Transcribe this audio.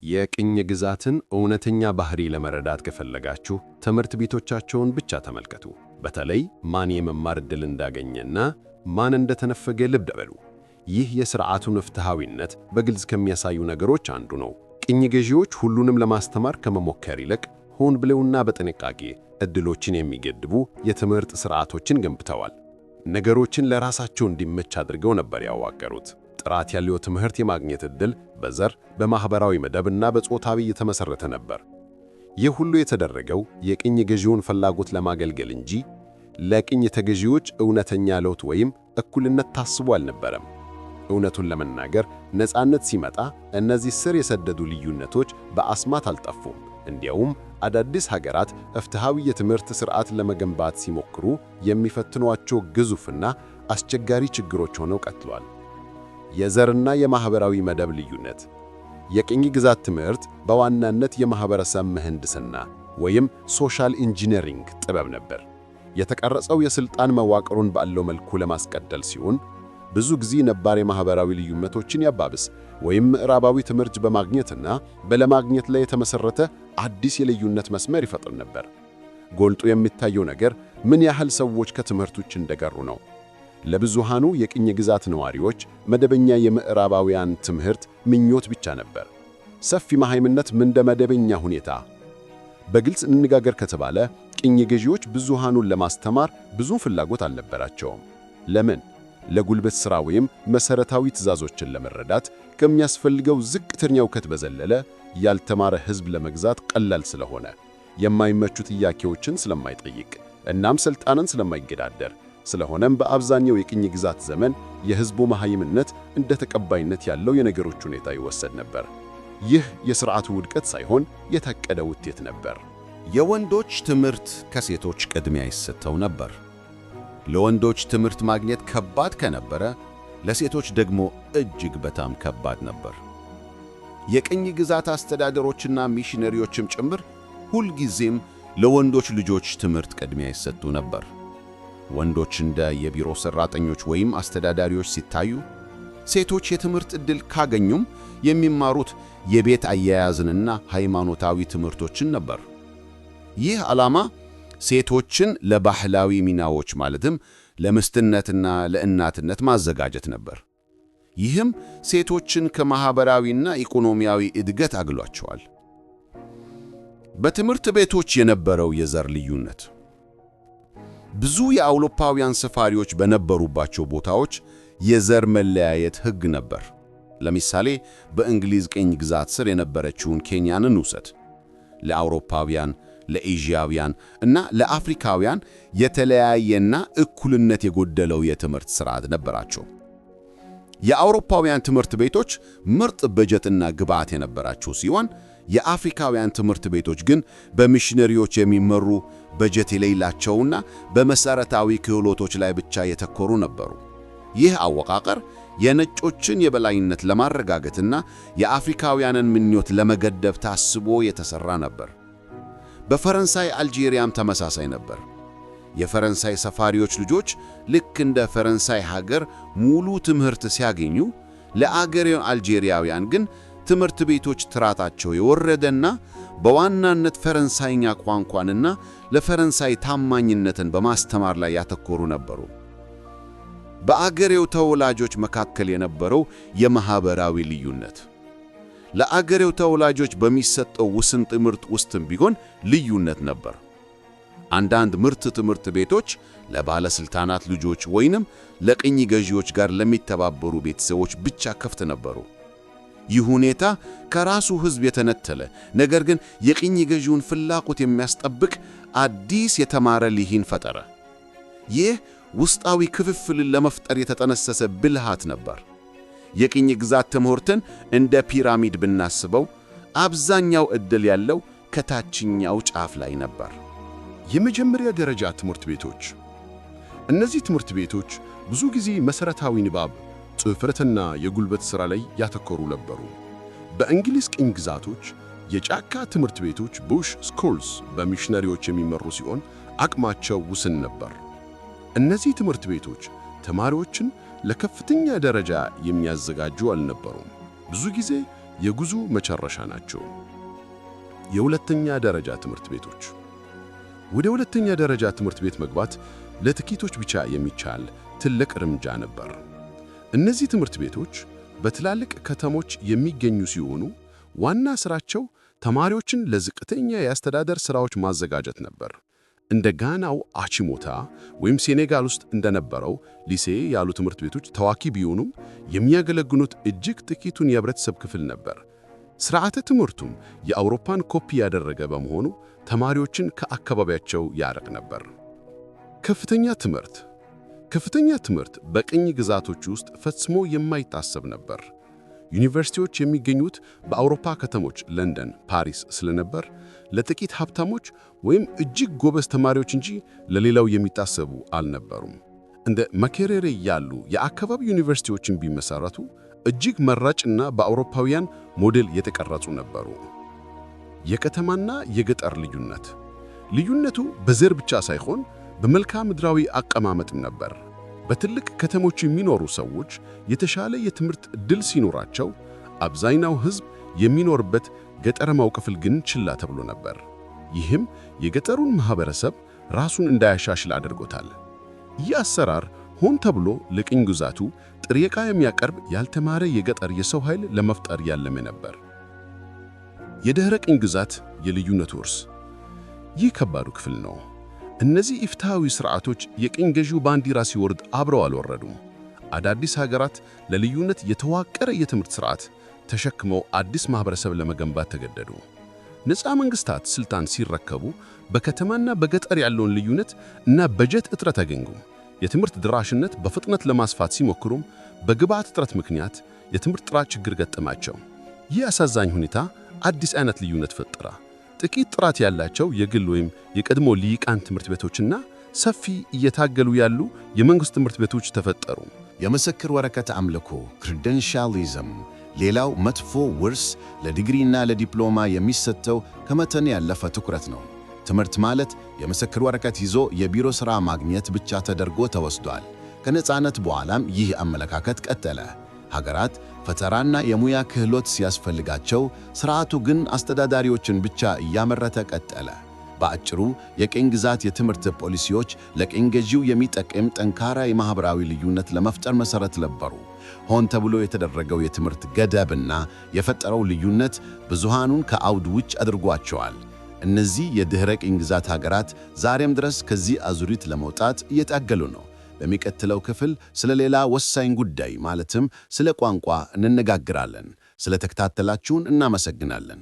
የቅኝ ግዛትን እውነተኛ ባህሪ ለመረዳት ከፈለጋችሁ ትምህርት ቤቶቻቸውን ብቻ ተመልከቱ። በተለይ ማን የመማር ዕድል እንዳገኘና ማን እንደተነፈገ ልብ በሉ። ይህ የሥርዓቱን ፍትሐዊነት በግልጽ ከሚያሳዩ ነገሮች አንዱ ነው። ቅኝ ገዢዎች ሁሉንም ለማስተማር ከመሞከር ይልቅ ሆን ብለውና በጥንቃቄ ዕድሎችን የሚገድቡ የትምህርት ሥርዓቶችን ገንብተዋል። ነገሮችን ለራሳቸው እንዲመች አድርገው ነበር ያዋቀሩት። ጥራት ያለው ትምህርት የማግኘት ዕድል በዘር፣ በማኅበራዊ መደብና በጾታዊ የተመሠረተ ነበር። ይህ ሁሉ የተደረገው የቅኝ ገዢውን ፍላጎት ለማገልገል እንጂ ለቅኝ ተገዢዎች እውነተኛ ለውጥ ወይም እኩልነት ታስቦ አልነበረም። እውነቱን ለመናገር ነፃነት ሲመጣ እነዚህ ስር የሰደዱ ልዩነቶች በአስማት አልጠፉም። እንዲያውም አዳዲስ ሀገራት ፍትሐዊ የትምህርት ሥርዓት ለመገንባት ሲሞክሩ የሚፈትኗቸው ግዙፍና አስቸጋሪ ችግሮች ሆነው ቀጥለዋል። የዘርና የማኅበራዊ መደብ ልዩነት። የቅኝ ግዛት ትምህርት በዋናነት የማኅበረሰብ ምህንድስና ወይም ሶሻል ኢንጂነሪንግ ጥበብ ነበር። የተቀረጸው የሥልጣን መዋቅሩን ባለው መልኩ ለማስቀጠል ሲሆን ብዙ ጊዜ ነባር የማኅበራዊ ልዩነቶችን ያባብስ ወይም ምዕራባዊ ትምህርት በማግኘትና በለማግኘት ላይ የተመሠረተ አዲስ የልዩነት መስመር ይፈጥር ነበር። ጎልቶ የሚታየው ነገር ምን ያህል ሰዎች ከትምህርት ውጭ እንደቀሩ ነው። ለብዙሃኑ የቅኝ ግዛት ነዋሪዎች መደበኛ የምዕራባውያን ትምህርት ምኞት ብቻ ነበር። ሰፊ መሃይምነት እንደ መደበኛ ሁኔታ። በግልጽ እንነጋገር ከተባለ ቅኝ ገዢዎች ብዙሃኑን ለማስተማር ብዙ ፍላጎት አልነበራቸውም። ለምን? ለጉልበት ሥራ ወይም መሠረታዊ ትዕዛዞችን ለመረዳት ከሚያስፈልገው ዝቅተኛ እውቀት በዘለለ ያልተማረ ሕዝብ ለመግዛት ቀላል ስለሆነ፣ የማይመቹ ጥያቄዎችን ስለማይጠይቅ እናም ሥልጣንን ስለማይገዳደር። ስለሆነም በአብዛኛው የቅኝ ግዛት ዘመን የሕዝቡ መሃይምነት እንደ ተቀባይነት ያለው የነገሮች ሁኔታ ይወሰድ ነበር። ይህ የሥርዓቱ ውድቀት ሳይሆን የታቀደ ውጤት ነበር። የወንዶች ትምህርት ከሴቶች ቅድሚያ ይሰጠው ነበር። ለወንዶች ትምህርት ማግኘት ከባድ ከነበረ ለሴቶች ደግሞ እጅግ በጣም ከባድ ነበር። የቅኝ ግዛት አስተዳደሮችና ሚሽነሪዎችም ጭምር ሁልጊዜም ለወንዶች ልጆች ትምህርት ቅድሚያ ይሰጡ ነበር። ወንዶች እንደ የቢሮ ሠራተኞች ወይም አስተዳዳሪዎች ሲታዩ፣ ሴቶች የትምህርት ዕድል ካገኙም የሚማሩት የቤት አያያዝንና ሃይማኖታዊ ትምህርቶችን ነበር። ይህ ዓላማ ሴቶችን ለባህላዊ ሚናዎች ማለትም ለምስትነትና ለእናትነት ማዘጋጀት ነበር። ይህም ሴቶችን ከማኅበራዊና ኢኮኖሚያዊ እድገት አግሏቸዋል። በትምህርት ቤቶች የነበረው የዘር ልዩነት። ብዙ የአውሮፓውያን ሰፋሪዎች በነበሩባቸው ቦታዎች የዘር መለያየት ሕግ ነበር። ለምሳሌ በእንግሊዝ ቅኝ ግዛት ስር የነበረችውን ኬንያን እንውሰድ። ለአውሮፓውያን፣ ለኤዥያውያን እና ለአፍሪካውያን የተለያየና እኩልነት የጎደለው የትምህርት ሥርዓት ነበራቸው። የአውሮፓውያን ትምህርት ቤቶች ምርጥ በጀትና ግብዓት የነበራቸው ሲሆን የአፍሪካውያን ትምህርት ቤቶች ግን በሚሽነሪዎች የሚመሩ በጀት የሌላቸውና በመሠረታዊ ክህሎቶች ላይ ብቻ የተኮሩ ነበሩ። ይህ አወቃቀር የነጮችን የበላይነት ለማረጋገጥና የአፍሪካውያንን ምኞት ለመገደብ ታስቦ የተሠራ ነበር። በፈረንሳይ አልጄሪያም ተመሳሳይ ነበር። የፈረንሳይ ሰፋሪዎች ልጆች ልክ እንደ ፈረንሳይ ሀገር ሙሉ ትምህርት ሲያገኙ፣ ለአገሬው አልጄሪያውያን ግን ትምህርት ቤቶች ጥራታቸው የወረደና በዋናነት ፈረንሳይኛ ቋንቋንና ለፈረንሳይ ታማኝነትን በማስተማር ላይ ያተኮሩ ነበሩ። በአገሬው ተወላጆች መካከል የነበረው የማኅበራዊ ልዩነት። ለአገሬው ተወላጆች በሚሰጠው ውስን ትምህርት ውስጥም ቢሆን ልዩነት ነበር። አንዳንድ ምርጥ ትምህርት ቤቶች ለባለሥልጣናት ልጆች ወይንም ለቅኝ ገዢዎች ጋር ለሚተባበሩ ቤተሰቦች ብቻ ክፍት ነበሩ። ይህ ሁኔታ ከራሱ ሕዝብ የተነጠለ ነገር ግን የቅኝ ገዢውን ፍላጎት የሚያስጠብቅ አዲስ የተማረ ልሂን ፈጠረ። ይህ ውስጣዊ ክፍፍልን ለመፍጠር የተጠነሰሰ ብልሃት ነበር። የቅኝ ግዛት ትምህርትን እንደ ፒራሚድ ብናስበው አብዛኛው ዕድል ያለው ከታችኛው ጫፍ ላይ ነበር። የመጀመሪያ ደረጃ ትምህርት ቤቶች። እነዚህ ትምህርት ቤቶች ብዙ ጊዜ መሠረታዊ ንባብ፣ ጽሕፈትና የጉልበት ሥራ ላይ ያተኮሩ ነበሩ። በእንግሊዝ ቅኝ ግዛቶች የጫካ ትምህርት ቤቶች ቡሽ ስኩልስ በሚሽነሪዎች የሚመሩ ሲሆን አቅማቸው ውስን ነበር። እነዚህ ትምህርት ቤቶች ተማሪዎችን ለከፍተኛ ደረጃ የሚያዘጋጁ አልነበሩም። ብዙ ጊዜ የጉዞ መጨረሻ ናቸው። የሁለተኛ ደረጃ ትምህርት ቤቶች። ወደ ሁለተኛ ደረጃ ትምህርት ቤት መግባት ለጥቂቶች ብቻ የሚቻል ትልቅ እርምጃ ነበር። እነዚህ ትምህርት ቤቶች በትላልቅ ከተሞች የሚገኙ ሲሆኑ ዋና ሥራቸው ተማሪዎችን ለዝቅተኛ የአስተዳደር ሥራዎች ማዘጋጀት ነበር። እንደ ጋናው አቺሞታ ወይም ሴኔጋል ውስጥ እንደነበረው ሊሴ ያሉ ትምህርት ቤቶች ታዋቂ ቢሆኑም የሚያገለግሉት እጅግ ጥቂቱን የህብረተሰብ ክፍል ነበር። ሥርዓተ ትምህርቱም የአውሮፓን ኮፒ ያደረገ በመሆኑ ተማሪዎችን ከአካባቢያቸው ያርቅ ነበር። ከፍተኛ ትምህርት በቅኝ ግዛቶች ውስጥ ፈጽሞ የማይታሰብ ነበር። ዩኒቨርሲቲዎች የሚገኙት በአውሮፓ ከተሞች ለንደን፣ ፓሪስ ስለነበር ለጥቂት ሀብታሞች ወይም እጅግ ጎበዝ ተማሪዎች እንጂ ለሌላው የሚታሰቡ አልነበሩም። እንደ ማኬሬሬ ያሉ የአካባቢ ዩኒቨርሲቲዎችን ቢመሰረቱ እጅግ መራጭና በአውሮፓውያን ሞዴል የተቀረጹ ነበሩ። የከተማና የገጠር ልዩነቱ በዘር ብቻ ሳይሆን በመልክዓ ምድራዊ አቀማመጥም ነበር። በትልቅ ከተሞች የሚኖሩ ሰዎች የተሻለ የትምህርት ዕድል ሲኖራቸው፣ አብዛኛው ሕዝብ የሚኖርበት ገጠራማው ክፍል ግን ችላ ተብሎ ነበር። ይህም የገጠሩን ማህበረሰብ ራሱን እንዳያሻሽል አድርጎታል። ይህ አሰራር ሆን ተብሎ ለቅኝ ግዛቱ ጥሬ ዕቃ የሚያቀርብ ያልተማረ የገጠር የሰው ኃይል ለመፍጠር ያለመ ነበር። የድህረ ቅኝ ግዛት የልዩነቱ ውርስ። ይህ ከባዱ ክፍል ነው። እነዚህ ኢፍትሐዊ ሥርዓቶች የቅኝ ገዢው ባንዲራ ሲወርድ አብረው አልወረዱም። አዳዲስ ሀገራት ለልዩነት የተዋቀረ የትምህርት ሥርዓት ተሸክመው አዲስ ማህበረሰብ ለመገንባት ተገደዱ። ነፃ መንግስታት ስልጣን ሲረከቡ በከተማና በገጠር ያለውን ልዩነት እና በጀት እጥረት አገኙ። የትምህርት ድራሽነት በፍጥነት ለማስፋት ሲሞክሩም በግብዓት እጥረት ምክንያት የትምህርት ጥራት ችግር ገጠማቸው። ይህ አሳዛኝ ሁኔታ አዲስ አይነት ልዩነት ፈጠረ። ጥቂት ጥራት ያላቸው የግል ወይም የቀድሞ ልሂቃን ትምህርት ቤቶችና ሰፊ እየታገሉ ያሉ የመንግሥት ትምህርት ቤቶች ተፈጠሩ። የምስክር ወረቀት አምልኮ ክሬደንሻሊዝም ሌላው መጥፎ ውርስ ለዲግሪና ለዲፕሎማ የሚሰጠው ከመጠን ያለፈ ትኩረት ነው። ትምህርት ማለት የምስክር ወረቀት ይዞ የቢሮ ሥራ ማግኘት ብቻ ተደርጎ ተወስዷል። ከነፃነት በኋላም ይህ አመለካከት ቀጠለ። ሀገራት ፈጠራና የሙያ ክህሎት ሲያስፈልጋቸው፣ ሥርዓቱ ግን አስተዳዳሪዎችን ብቻ እያመረተ ቀጠለ። በአጭሩ የቅኝ ግዛት የትምህርት ፖሊሲዎች ለቅኝ ገዢው የሚጠቅም ጠንካራ የማኅበራዊ ልዩነት ለመፍጠር መሠረት ነበሩ። ሆን ተብሎ የተደረገው የትምህርት ገደብና የፈጠረው ልዩነት ብዙሃኑን ከአውድ ውጭ አድርጓቸዋል። እነዚህ የድኅረ ቅኝ ግዛት ሀገራት ዛሬም ድረስ ከዚህ አዙሪት ለመውጣት እየታገሉ ነው። በሚቀጥለው ክፍል ስለ ሌላ ወሳኝ ጉዳይ ማለትም ስለ ቋንቋ እንነጋገራለን። ስለ ተከታተላችሁን እናመሰግናለን።